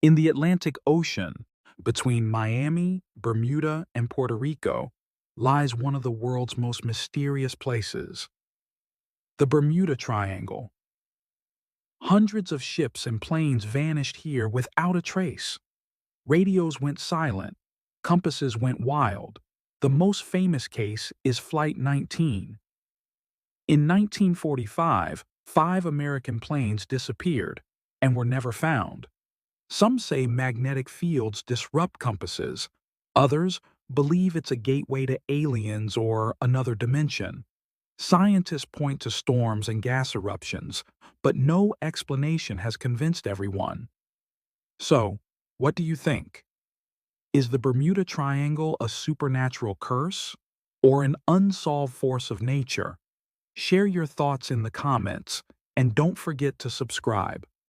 In the Atlantic Ocean, between Miami, Bermuda, and Puerto Rico, lies one of the world's most mysterious places, the Bermuda Triangle. Hundreds of ships and planes vanished here without a trace. Radios went silent, compasses went wild. The most famous case is Flight 19. In 1945, 5 American planes disappeared and were never found. Some say magnetic fields disrupt compasses. Others believe it's a gateway to aliens or another dimension. Scientists point to storms and gas eruptions, but no explanation has convinced everyone. So, what do you think? Is the Bermuda Triangle a supernatural curse or an unsolved force of nature? Share your thoughts in the comments and don't forget to subscribe.